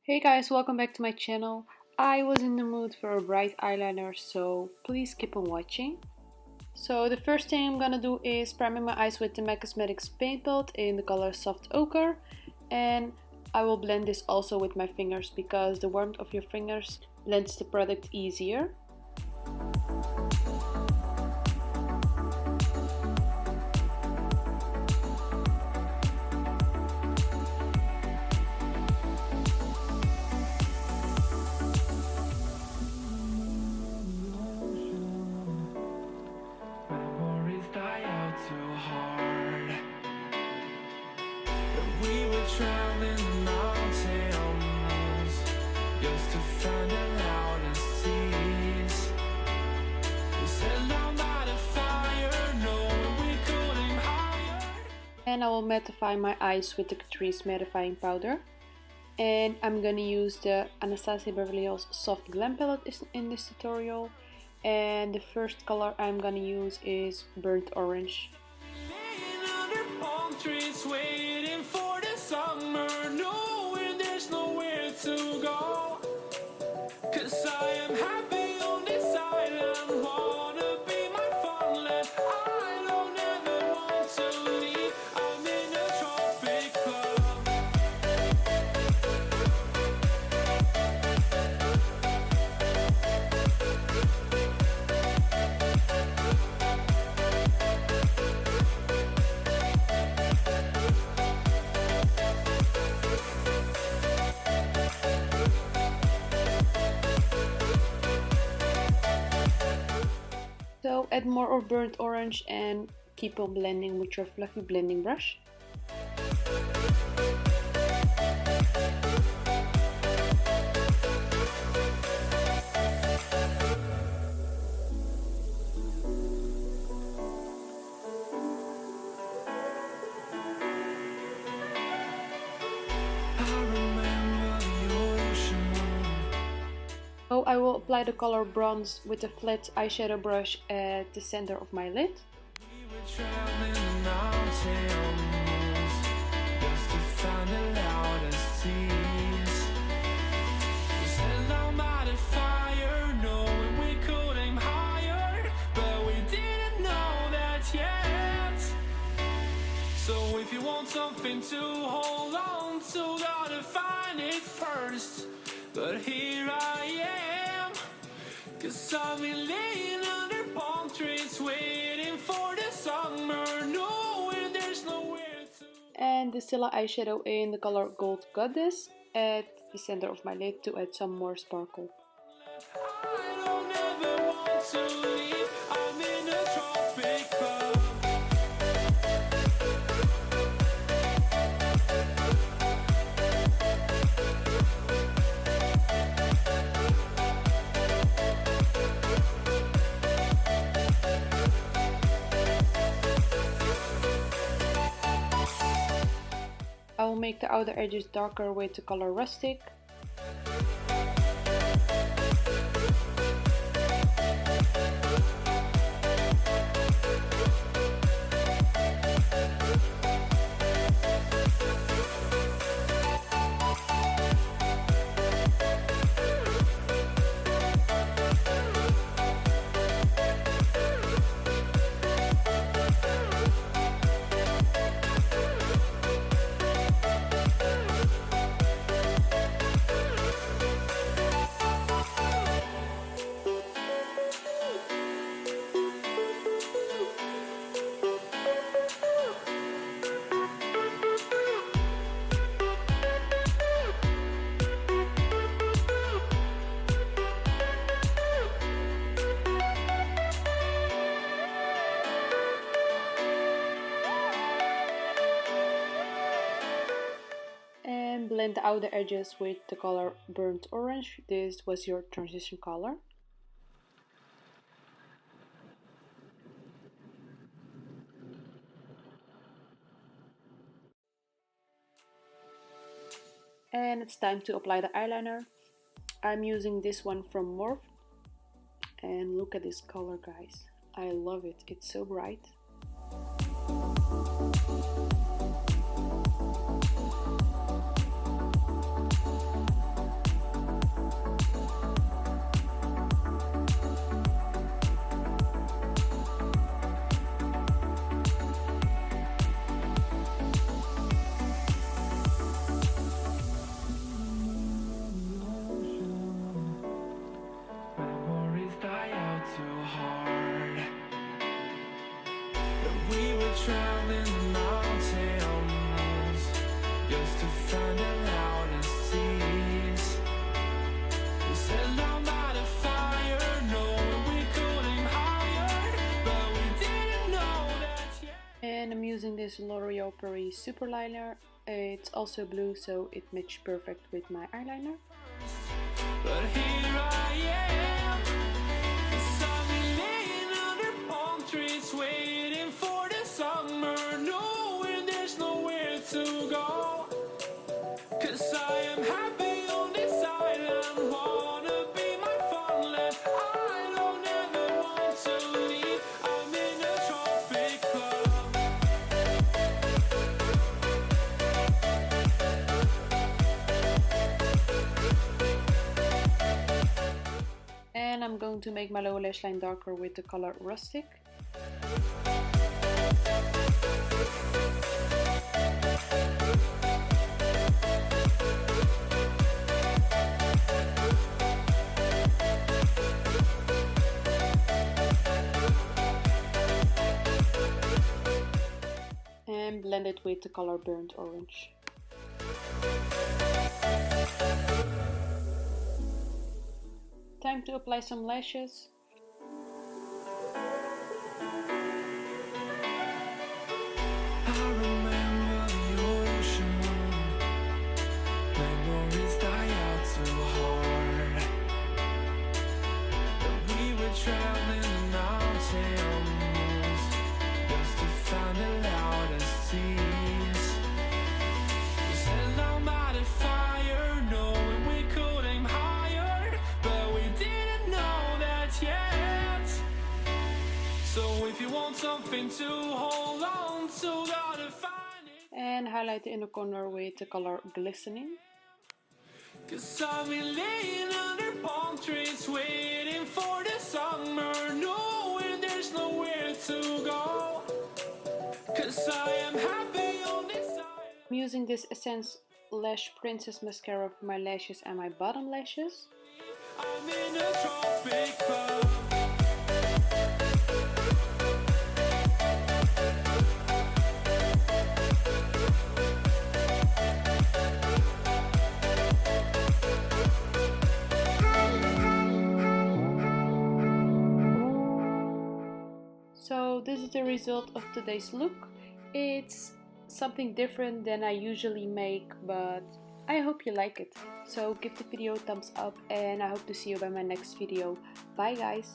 Hey guys, welcome back to my channel. I was in the mood for a bright eyeliner, so please keep on watching. So the first thing I'm gonna do is priming my eyes with the MAC Cosmetics paint pot in the color Soft Ochre, and I will blend this also with my fingers because the warmth of your fingers blends the product easier. Traveling mountains just to find the loudest tears. We set down by the fire, knowing we couldn't hide. And I will mattify my eyes with the Catrice mattifying powder. And I'm gonna use the Anastasia Beverly Hills Soft Glam Palette in this tutorial. And the first color I'm gonna use is Burnt Orange. Laying under palm trees, waiting for the summer, knowing there's nowhere to go. 'Cause I am happy on this island, wanna be my funland. I don't ever want to leave, I'm in a tropic club. So add more of burnt orange and keep on blending with your fluffy blending brush. So I will apply the color bronze with a flat eyeshadow brush at the center of my lid. We were traveling mountains just to find the loudest tears. We sat down by the fire, knowing we could aim higher, but we didn't know that yet. So if you want something to hold on to, gotta find it first. But here I am, 'cause I've been laying under palm trees, waiting for the summer, knowing there's nowhere to. And distill eyeshadow in the color Gold Goddess at the center of my lid to add some more sparkle. I don't ever want to leave, I'm in a tropic club. I will make the outer edges darker with the color Rustic. And blend the outer edges with the color Burnt Orange. This was your transition color. And it's time to apply the eyeliner. I'm using this one from Morphe. And look at this color, guys. I love it. It's so bright. this L'Oreal Paris Super Liner. It's also blue, so it matched perfect with my eyeliner. But here I am, beside me laying under palm trees, waiting for the summer, knowing there's nowhere to go. 'Cause I am happy on this island, wanna be my funland. I don't ever want to leave, I'm in a tropic club. And I'm going to make my lower lash line darker with the color Rustic. And blend it with the color Burnt Orange. Time to apply some lashes. I remember the ocean, memories die out too hard. But we were traveling the mountains just to find the loudest seas. We set down by the fire, knowing we could aim higher, but we didn't know that yet. So if you want something to hold on to, gotta find it. And highlight the inner corner with the color Glistening. 'Cause I've been laying under palm trees, waiting for the summer, knowing there's nowhere to go. 'Cause I am happy on this island. I'm using this Essence Lash Princess mascara for my lashes and my bottom lashes. I'm in a tropic club. So this is the result of today's look. It's something different than I usually make, but I hope you like it. So give the video a thumbs up and I hope to see you by my next video. Bye guys!